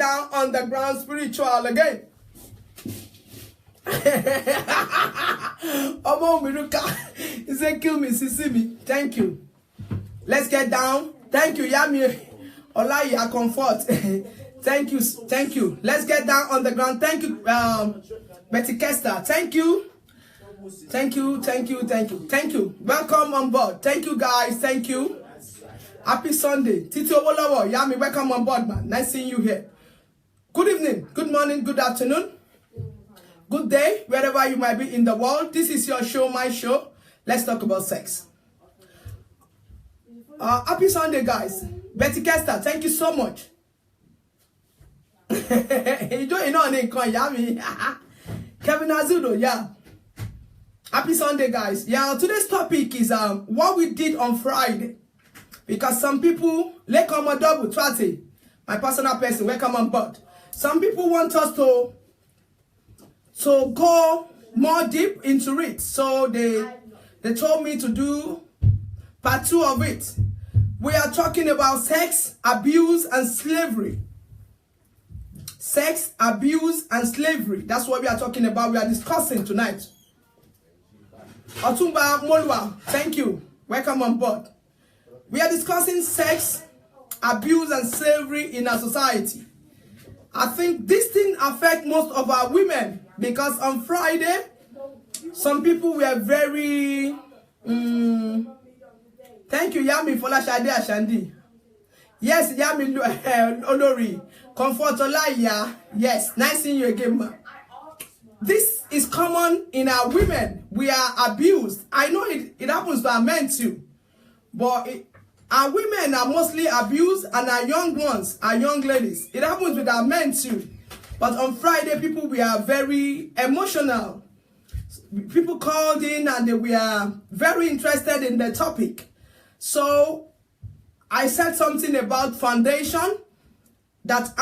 down on the ground spiritual again. Omo Miruka, he said, kill me, sisi me. Thank you. Let's get down. Thank you, Yami. Olaya comfort. Thank you, thank you. Let's get down on the ground. Thank you, Betty Kester. Thank you. Thank you, thank you, thank you, thank you. Welcome on board. Thank you, guys. Thank you. Happy Sunday. Titi Obolawo, Yami, welcome on board, man. Nice seeing you here. Good evening, good morning, good afternoon, good day, wherever you might be in the world. This is your show, my show. Let's talk about sex. Happy Sunday, guys. Betty Kester, thank you so much. You don't know Yami. Kevin Azudo, yeah. Happy Sunday, guys. Yeah, today's topic is what we did on Friday. Because some people, they come on double, Twati, my personal person, welcome on board. Some people want us to go more deep into it. So they told me to do part 2 of it. We are talking about sex, abuse, and slavery. Sex, abuse, and slavery. That's what we are talking about. We are discussing tonight. Otumba Molwa, thank you. Welcome on board. We are discussing sex, abuse, and slavery in our society. I think this thing affects most of our women because on Friday, some people were very... Thank you, Yami, for Shade Ashandi. Yes, Yami Olori. Comfort Olaya. Yes, nice seeing you again, ma. This is common in our women. We are abused. I know it happens to our men too. But our women are mostly abused and our young ones, our young ladies. It happens with our men too. But on Friday, people, we are very emotional. People called in and they were very interested in the topic. So I said something about foundation that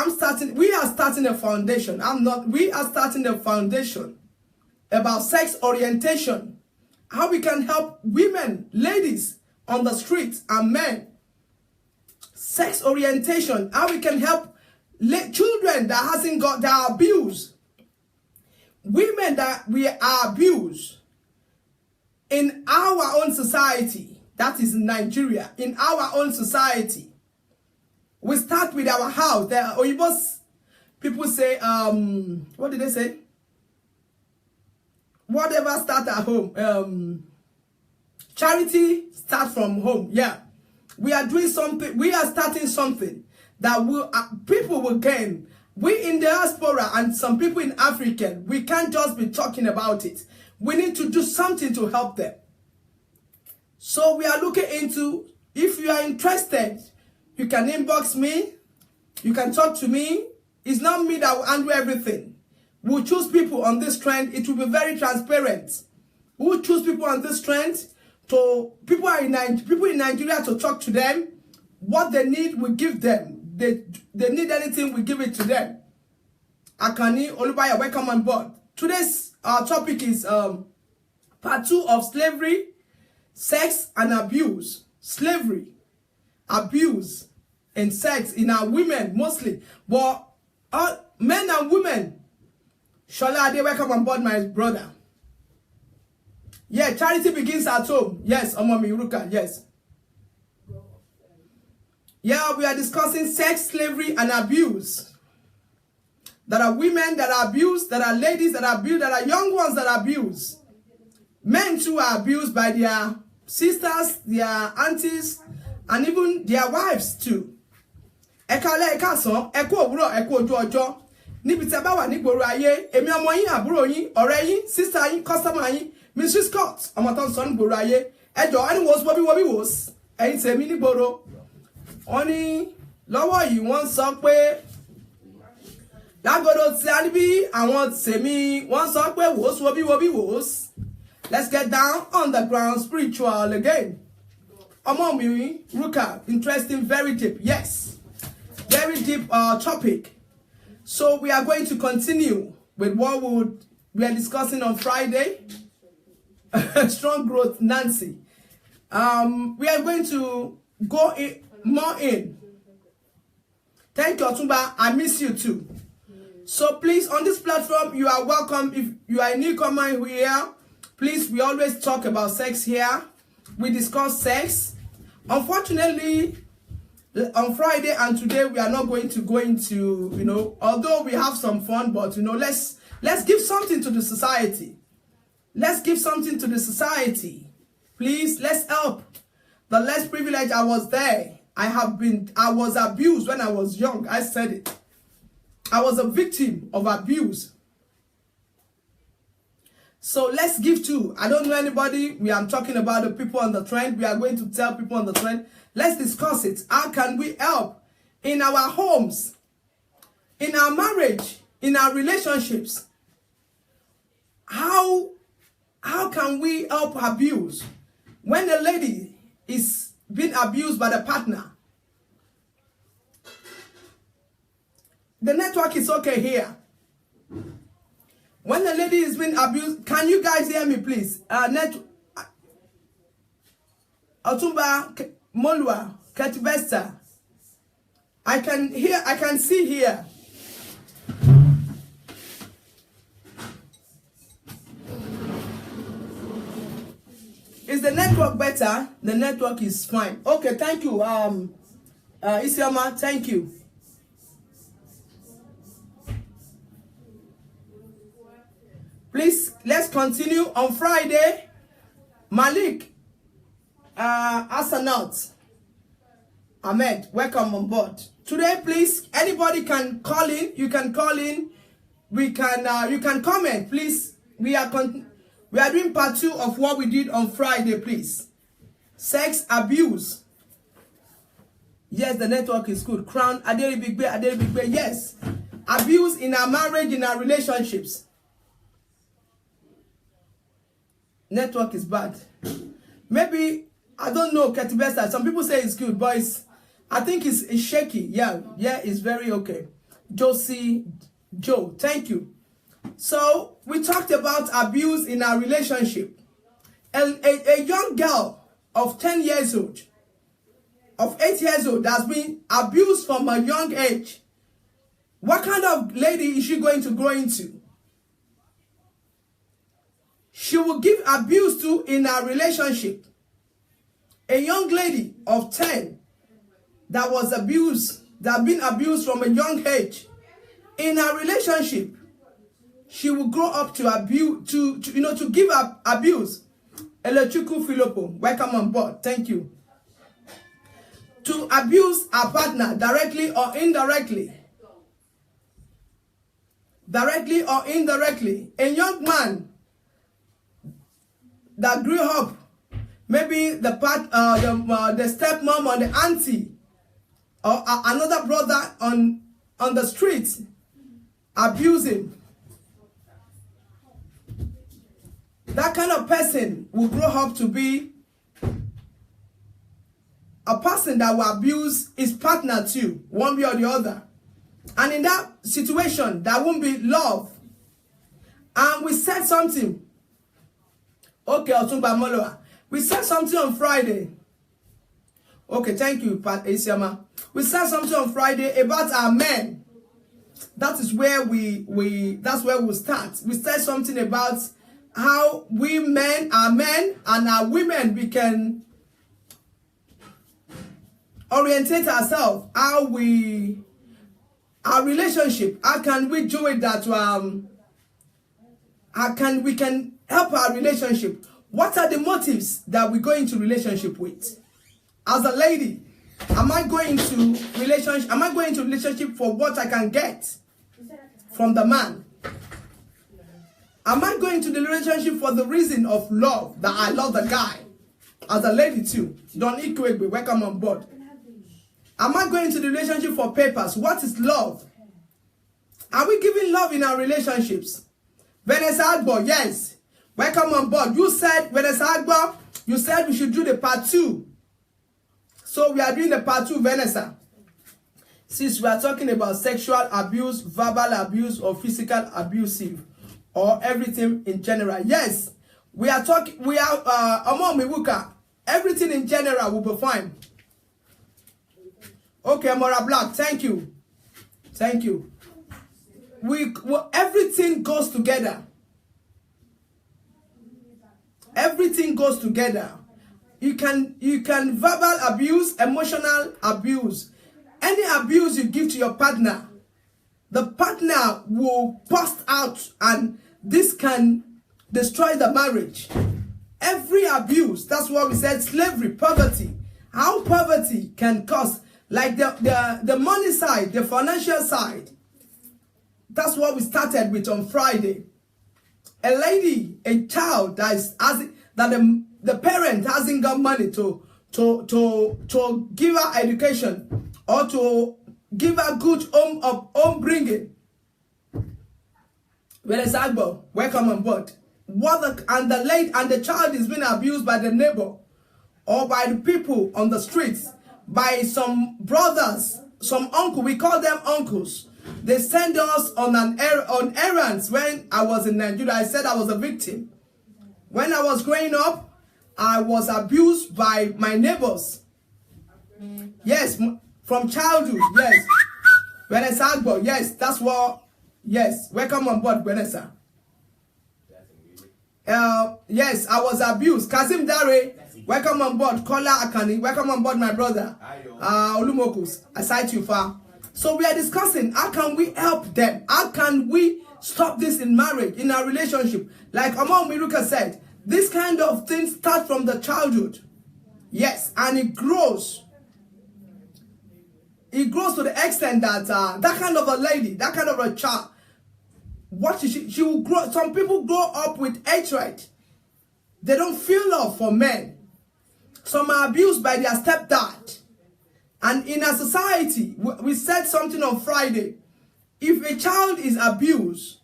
we are starting a foundation. We are starting a foundation about sex orientation. How we can help women, ladies on the streets and men. Sex orientation. How we can help children that hasn't got their abuse. Women that we are abused in our own society. That is in Nigeria. In our own society. We start with our house. People say, what did they say? Whatever start at home. Charity starts from home. Yeah. We are doing something. We are starting something that people will gain. We in diaspora and some people in Africa, we can't just be talking about it. We need to do something to help them. So we are looking into, if you are interested, you can inbox me. You can talk to me. It's not me that will handle everything. We'll choose people on this trend. It will be very transparent. We'll choose people on this trend. So people in Nigeria to talk to them. What they need, we give them. They need anything, we give it to them. Akani, Olubaya, welcome on board. Today's topic is part 2 of slavery, sex, and abuse. Slavery, abuse, and sex in our women mostly. But men and women, Shola Ade, welcome on board, my brother. Yeah, charity begins at home. Yes, Omami Uruka, yes. Yeah, we are discussing sex, slavery, and abuse. There are women that are abused, there are ladies that are abused, there are young ones that are abused. Men too are abused by their sisters, their aunties, and even their wives too. Ekale ekason, eko òwúrọ̀, eko ojú ọjọ́. Níbi tí bá wà ní gboro ayé, èmi ọmọ yín, àbúrò yín, ọ̀rẹ́ yín, sister yín, customer yín, Mrs. Scott, ọmọ ton sọ ní gboro ayé. Ẹjọ́ ẹni wos bobi wos. Ẹ̀yin tèmi ní gboro. Wọ́n ní lọ́wọ́ yìí wọ́n sọ pé lágodo tí a ní bí àwọn tèmi wọ́n sọ pé wos wos. Let's get down on the ground spiritual again. Ọmọ mi Ruka, interesting, very deep. Yes. Very deep topic. So we are going to continue with what we are discussing on Friday. Strong growth, Nancy. We are going to go more in. Thank you, Otumba. I miss you too. So please, on this platform, you are welcome. If you are a newcomer here, please, we always talk about sex here. We discuss sex. Unfortunately, on Friday and today, we are not going to go into, although we have some fun, but, let's give something to the society. Let's give something to the society. Please, let's help. The less privileged, I was there. I was abused when I was young. I said it. I was a victim of abuse. So let's give to. I don't know anybody. I'm talking about the people on the trend. We are going to tell people on the trend. Let's discuss it. How can we help in our homes, in our marriage, in our relationships? How can we help abuse when a lady is being abused by the partner? The network is okay here. When a lady is being abused, can you guys hear me, please? Otumba, Molwa, Ketibesta. I can see here. Is the network better? The network is fine. Okay, thank you. Isioma, thank you. Please, let's continue. On Friday, Malik Asanaut Ahmed, welcome on board. Today, please, anybody can call in. You can call in. You can comment, please. We are doing part 2 of what we did on Friday, please. Sex abuse. Yes, the network is good. Crown Aderi Bigbe. Yes, abuse in our marriage, in our relationships. Network is bad. Maybe, I don't know, Ketibesta. Some people say it's good, but I think it's shaky. Yeah, it's very okay. Joe, thank you. So, we talked about abuse in our relationship. A young girl of 10 years old, of 8 years old, has been abused from a young age. What kind of lady is she going to grow into? She will give abuse to in our relationship. A young lady of 10 that was abused, that been abused from a young age. In our relationship, she will grow up to abuse, to give up abuse. Elechuku Filopo, welcome on board. Thank you. To abuse our partner directly or indirectly. Directly or indirectly. A young man that grew up, maybe the stepmom or the auntie or another brother on the street abuse him. That kind of person will grow up to be a person that will abuse his partner too, one way or the other. And in that situation, there won't be love. And we said something. Okay, Otumba Moloa. We said something on Friday. Okay, thank you, Pat Isiama. We said something on Friday about our men. That is where that's where we'll start. We said something about how we men, our men and our women, we can orientate ourselves. Our relationship, how can we do it that we can help our relationship? What are the motives that we go into relationship with? As a lady, am I going to relationship for what I can get from the man? Am I going to the relationship for the reason of love, that I love the guy? As a lady too. Don Ikwegbe, welcome on board. Am I going to the relationship for papers? What is love? Are we giving love in our relationships? Vanessa Agbo, yes. Welcome on board. You said, Vanessa Agbo, you said we should do the part 2. So we are doing the part 2, Vanessa. Since we are talking about sexual abuse, verbal abuse, or physical abusive, or everything in general. Yes, we are talking, Amon Miwuka, everything in general will be fine. Okay, Mora Black, thank you. Thank you. Everything goes together. Everything goes together. You can verbal abuse, emotional abuse. Any abuse you give to your partner, the partner will burst out, and this can destroy the marriage. Every abuse, that's what we said, slavery, poverty. How poverty can cause, like the money side, the financial side. That's what we started with on Friday. A lady, a child the parent hasn't got money to give her education or to give her good home bringing. Agbo, welcome on board. And the child is being abused by the neighbor or by the people on the streets, by some brothers, some uncle. We call them uncles. They send us on errands. When I was in Nigeria, I said I was a victim. When I was growing up, I was abused by my neighbors. Yes, from childhood. Yes. Vanessa Agbo. Yes, that's what. Yes, welcome on board, Vanessa. Yes, I was abused. Kazim Dare, welcome on board. Kola Akani, welcome on board, my brother. Olumokus, I cite you far. So we are discussing, how can we help them? How can we stop this in marriage, in our relationship? Like Amon Miruka said, this kind of things start from the childhood. Yes, and it grows. It grows to the extent that that kind of a lady, that kind of a child, she will grow. Some people grow up with hatred. They don't feel love for men. Some are abused by their stepdad. And in a society, we said something on Friday. If a child is abused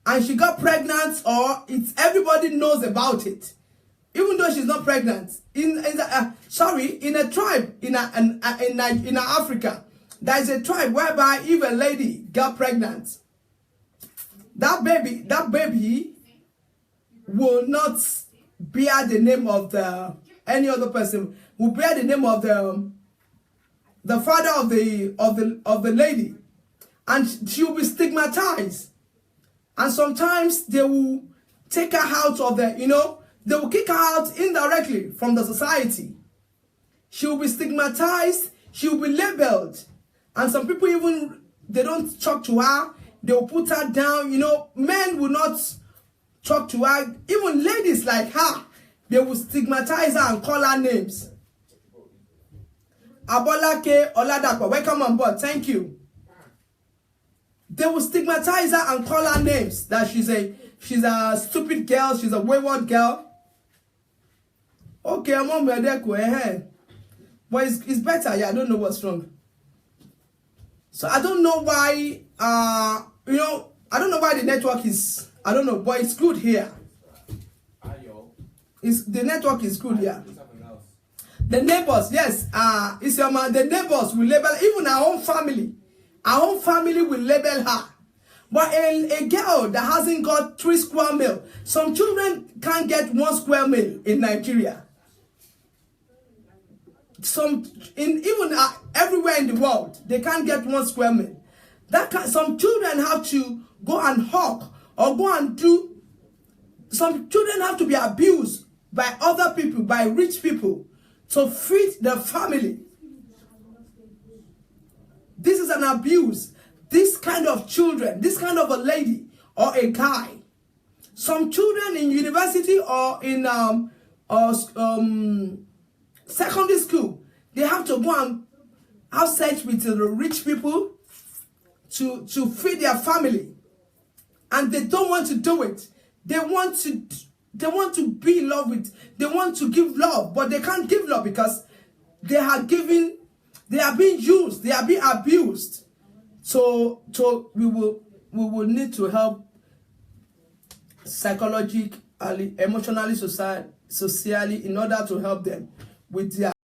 and she got pregnant, or everybody knows about it, even though she's not pregnant, in a tribe in Africa, there is a tribe whereby if a lady got pregnant, that baby will not bear the name of any other person. Will bear the name of the father of the lady, and she will be stigmatized. And sometimes they will take her out of they will kick her out indirectly from the society. She will be stigmatized. She will be labeled. And some people even, they don't talk to her. They will put her down. Men will not talk to her. Even ladies like her, they will stigmatize her and call her names. Abolake Oladapo, welcome on board. Thank you. They will stigmatize her and call her names. That she's a stupid girl. She's a wayward girl. Okay, I'm on my but it's better. Yeah, I don't know what's wrong. So I don't know why. I don't know why the network is. I don't know, but it's good here. The network is good here. The neighbors, yes. The neighbors will label, even our own family. Our own family will label her. But a girl that hasn't got 3 square meal, some children can't get 1 square meal in Nigeria. Everywhere in the world, they can't get 1 square meal. Some children have to go and hawk or go and do. Some children have to be abused by other people, by rich people, to feed the family. This is an abuse. This kind of children, this kind of a lady or a guy. Some children in university or in secondary school, they have to go and have sex with the rich people to feed their family. And they don't want to do it. They want to be in love with, they want to give love, but they can't give love because they are being used, they are being abused. So we will need to help psychologically, emotionally, socially, in order to help them with their